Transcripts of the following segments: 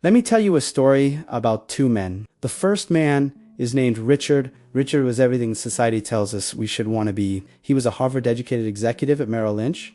Let me tell you a story about two men. The first man is named Richard. Richard was everything society tells us we should want to be. He was a Harvard-educated executive at Merrill Lynch.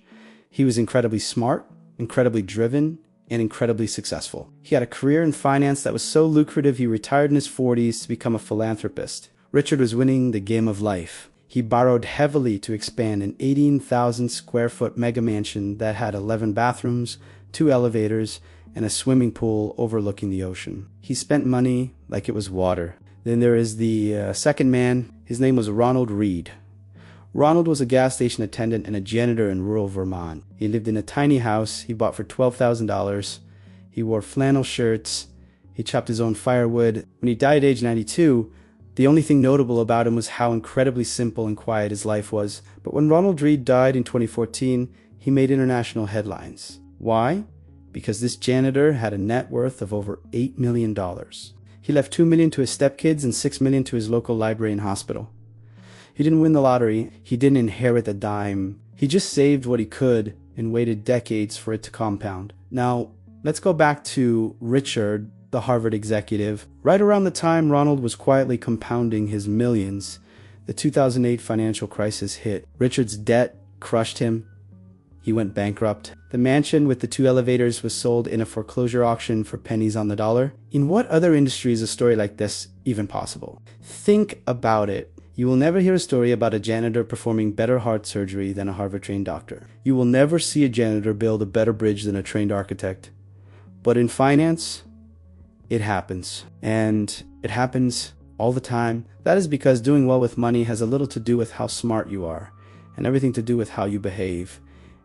He was incredibly smart, incredibly driven, and incredibly successful. He had a career in finance that was so lucrative he retired in his 40s to become a philanthropist. Richard was winning the game of life. He borrowed heavily to expand an 18,000 square foot mega mansion that had 11 bathrooms, 2 elevators, and a swimming pool overlooking the ocean. He spent money like it was water. Then there is the second man. His name was Ronald Reed. Ronald was a gas station attendant and a janitor in rural Vermont. He lived in a tiny house he bought for $12,000. He wore flannel shirts. He chopped his own firewood. When he died at age 92, the only thing notable about him was how incredibly simple and quiet his life was. But when Ronald Reed died in 2014, he made international headlines. Why? Because this janitor had a net worth of over $8 million. He left $2 million to his stepkids and $6 million to his local library and hospital. He didn't win the lottery. He didn't inherit a dime. He just saved what he could and waited decades for it to compound. Now, let's go back to Richard, the Harvard executive. Right around the time Ronald was quietly compounding his millions, the 2008 financial crisis hit. Richard's debt crushed him. He went bankrupt. The mansion with the 2 elevators was sold in a foreclosure auction for pennies on the dollar. In what other industry is a story like this even possible? Think about it. You will never hear a story about a janitor performing better heart surgery than a Harvard-trained doctor. You will never see a janitor build a better bridge than a trained architect. But in finance, it happens. And it happens all the time. That is because doing well with money has a little to do with how smart you are, and everything to do with how you behave.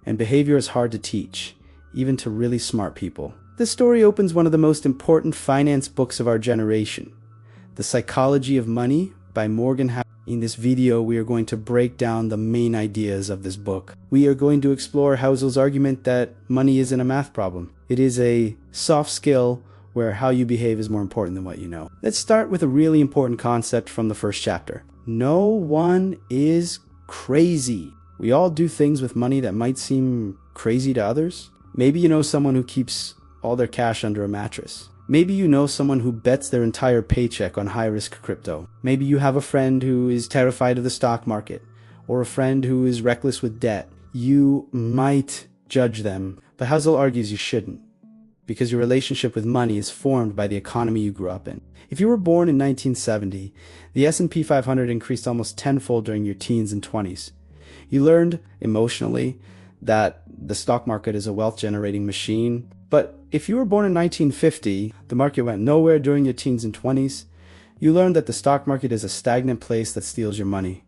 And behavior is hard to teach, even to really smart people. This story opens one of the most important finance books of our generation, The Psychology of Money by Morgan Housel. In this video, we are going to break down the main ideas of this book. We are going to explore Housel's argument that money isn't a math problem. It is a soft skill where how you behave is more important than what you know. Let's start with a really important concept from the first chapter. No one is crazy. We all do things with money that might seem crazy to others. Maybe you know someone who keeps all their cash under a mattress. Maybe you know someone who bets their entire paycheck on high-risk crypto. Maybe you have a friend who is terrified of the stock market, or a friend who is reckless with debt. You might judge them, but Housel argues you shouldn't, because your relationship with money is formed by the economy you grew up in. If you were born in 1970, the S&P 500 increased almost tenfold during your teens and 20s. You learned emotionally that the stock market is a wealth-generating machine. But if you were born in 1950, the market went nowhere during your teens and 20s. You learned that the stock market is a stagnant place that steals your money.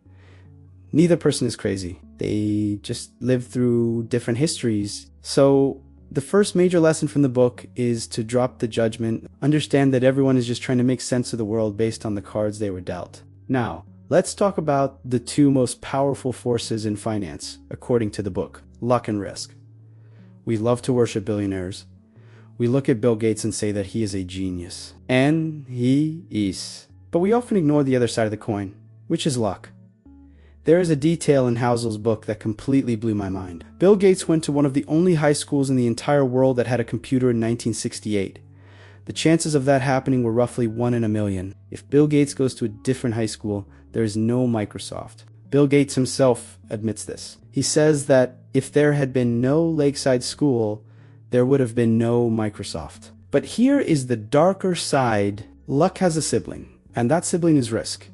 Neither person is crazy. They just live through different histories. So the first major lesson from the book is to drop the judgment. Understand that everyone is just trying to make sense of the world based on the cards they were dealt. Now, let's talk about the 2 most powerful forces in finance, according to the book: luck and risk. We love to worship billionaires. We look at Bill Gates and say that he is a genius. And he is. But we often ignore the other side of the coin, which is luck. There is a detail in Housel's book that completely blew my mind. Bill Gates went to one of the only high schools in the entire world that had a computer in 1968. The chances of that happening were roughly 1 in a million. If Bill Gates goes to a different high school, there is no Microsoft. Bill Gates himself admits this. He says that if there had been no Lakeside School, there would have been no Microsoft. But here is the darker side. Luck has a sibling, and that sibling is risk.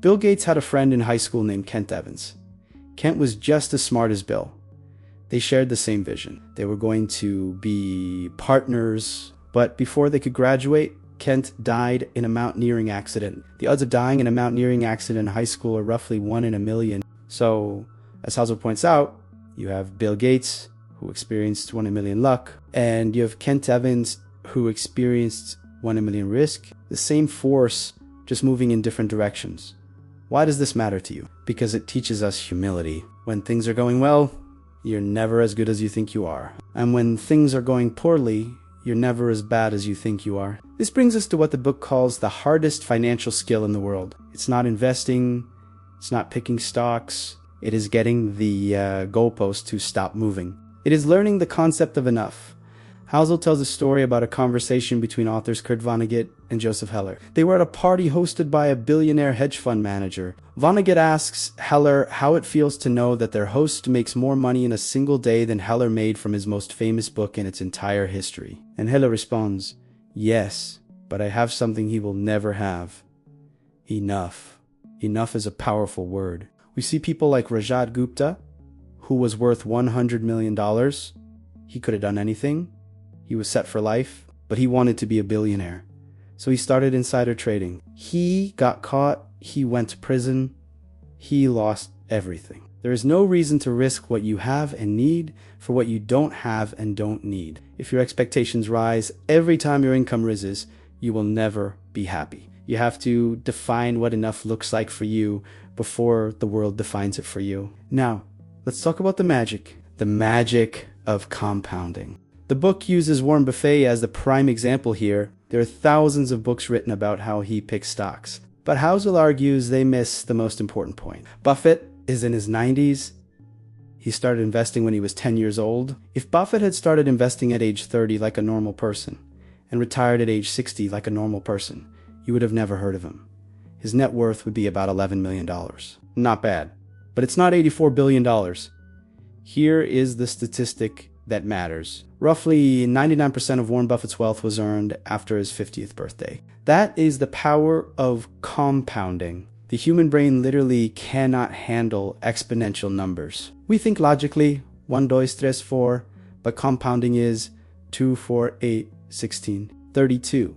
Bill Gates had a friend in high school named Kent Evans. Kent was just as smart as Bill. They shared the same vision. They were going to be partners, but before they could graduate, Kent died in a mountaineering accident. The odds of dying in a mountaineering accident in high school are roughly 1 in a million. So, as Housel points out, you have Bill Gates, who experienced 1 in a million luck, and you have Kent Evans, who experienced 1 in a million risk. The same force, just moving in different directions. Why does this matter to you? Because it teaches us humility. When things are going well, you're never as good as you think you are. And when things are going poorly, you're never as bad as you think you are. This brings us to what the book calls the hardest financial skill in the world. It's not investing, it's not picking stocks, it is getting the goalpost to stop moving. It is learning the concept of enough. Housel tells a story about a conversation between authors Kurt Vonnegut and Joseph Heller. They were at a party hosted by a billionaire hedge fund manager. Vonnegut asks Heller how it feels to know that their host makes more money in a single day than Heller made from his most famous book in its entire history. And Heller responds, "Yes, but I have something he will never have. Enough." Enough is a powerful word. We see people like Rajat Gupta, who was worth $100 million. He could have done anything. He was set for life, but he wanted to be a billionaire. So he started insider trading. He got caught. He went to prison. He lost everything. There is no reason to risk what you have and need for what you don't have and don't need. If your expectations rise every time your income rises, you will never be happy. You have to define what enough looks like for you before the world defines it for you. Now, let's talk about the magic of compounding. The book uses Warren Buffett as the prime example here. There are thousands of books written about how he picks stocks. But Housel argues they miss the most important point. Buffett is in his 90s. He started investing when he was 10 years old. If Buffett had started investing at age 30 like a normal person and retired at age 60 like a normal person, you would have never heard of him. His net worth would be about $11 million. Not bad. But it's not $84 billion. Here is the statistic that matters. Roughly 99% of Warren Buffett's wealth was earned after his 50th birthday. That is the power of compounding. The human brain literally cannot handle exponential numbers. We think logically, 1, 2, 3, 4, but compounding is 2, 4, 8, 16, 32.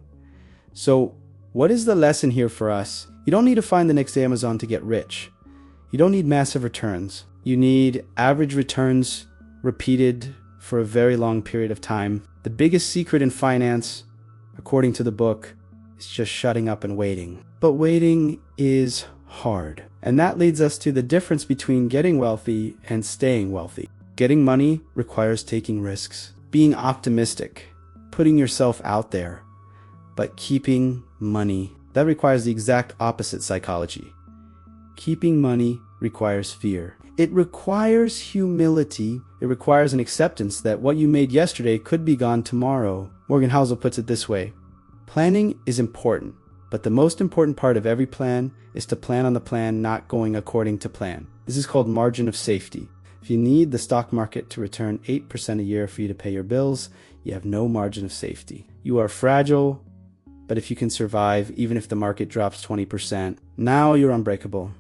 So what is the lesson here for us? You don't need to find the next Amazon to get rich. You don't need massive returns. You need average returns repeated for a very long period of time. The biggest secret in finance, according to the book, is just shutting up and waiting. But waiting is hard. And that leads us to the difference between getting wealthy and staying wealthy. Getting money requires taking risks, being optimistic, putting yourself out there. But keeping money, that requires the exact opposite psychology. Keeping money requires fear. It requires humility. It requires an acceptance that what you made yesterday could be gone tomorrow. Morgan Housel puts it this way: planning is important, but the most important part of every plan is to plan on the plan not going according to plan. This is called margin of safety. If you need the stock market to return 8% a year for you to pay your bills, you have no margin of safety. You are fragile, but if you can survive, even if the market drops 20%, now you're unbreakable.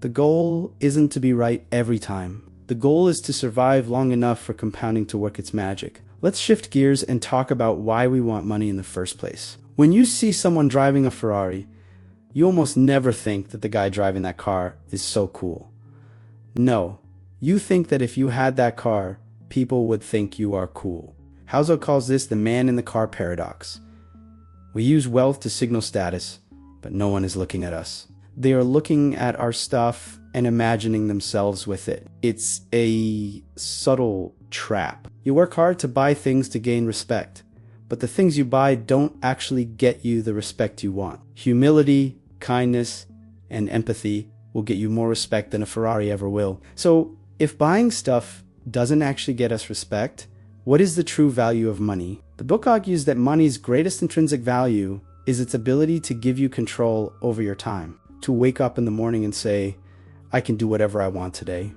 The goal isn't to be right every time. The goal is to survive long enough for compounding to work its magic. Let's shift gears and talk about why we want money in the first place. When you see someone driving a Ferrari, you almost never think that the guy driving that car is so cool. No, you think that if you had that car, people would think you are cool. Housel calls this the man in the car paradox. We use wealth to signal status, but no one is looking at us. They are looking at our stuff and imagining themselves with it. It's a subtle trap. You work hard to buy things to gain respect, but the things you buy don't actually get you the respect you want. Humility, kindness, and empathy will get you more respect than a Ferrari ever will. So if buying stuff doesn't actually get us respect, what is the true value of money? The book argues that money's greatest intrinsic value is its ability to give you control over your time. To wake up in the morning and say, I can do whatever I want today.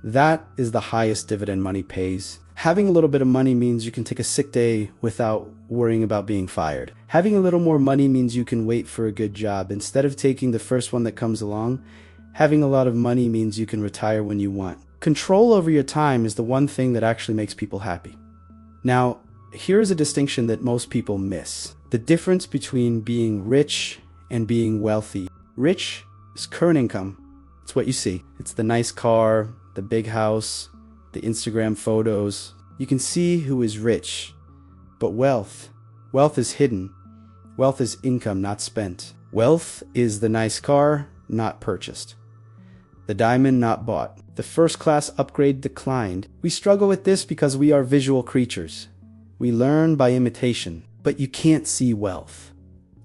That is the highest dividend money pays. Having a little bit of money means you can take a sick day without worrying about being fired. Having a little more money means you can wait for a good job. Instead of taking the first one that comes along, having a lot of money means you can retire when you want. Control over your time is the one thing that actually makes people happy. Now, here's a distinction that most people miss. The difference between being rich and being wealthy. Rich is current income. It's what you see. It's the nice car, the big house, the Instagram photos. You can see who is rich. But wealth is hidden. Wealth is income, not spent. Wealth is the nice car, not purchased. The diamond, not bought. The first class upgrade declined. We struggle with this because we are visual creatures. We learn by imitation. But you can't see wealth.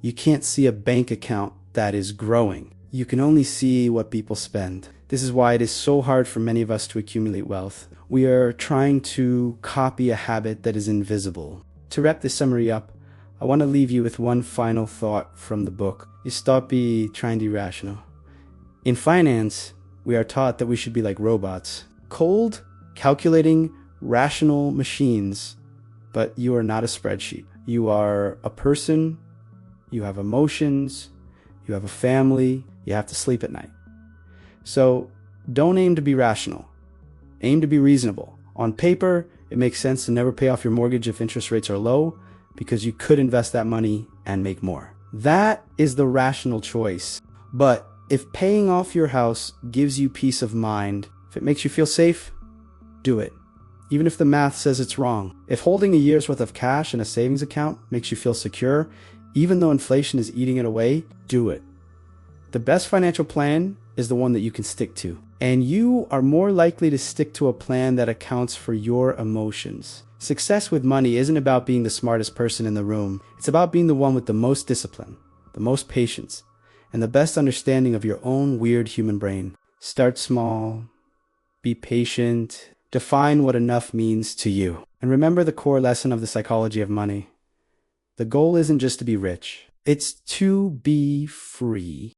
You can't see a bank account that is growing. You can only see what people spend. This is why it is so hard for many of us to accumulate wealth. We are trying to copy a habit that is invisible. To wrap this summary up, I want to leave you with one final thought from the book. You stop trying to be rational. In finance, we are taught that we should be like robots. Cold, calculating, rational machines. But you are not a spreadsheet. You are a person. You have emotions. You have a family. You have to sleep at night. So don't aim to be rational. Aim to be reasonable. On paper, it makes sense to never pay off your mortgage if interest rates are low, because you could invest that money and make more. That is the rational choice. But if paying off your house gives you peace of mind, if it makes you feel safe, do it. Even if the math says it's wrong. If holding a year's worth of cash in a savings account makes you feel secure, even though inflation is eating it away, do it. The best financial plan is the one that you can stick to. And you are more likely to stick to a plan that accounts for your emotions. Success with money isn't about being the smartest person in the room. It's about being the one with the most discipline, the most patience, and the best understanding of your own weird human brain. Start small, be patient, define what enough means to you. And remember the core lesson of the psychology of money. The goal isn't just to be rich, it's to be free.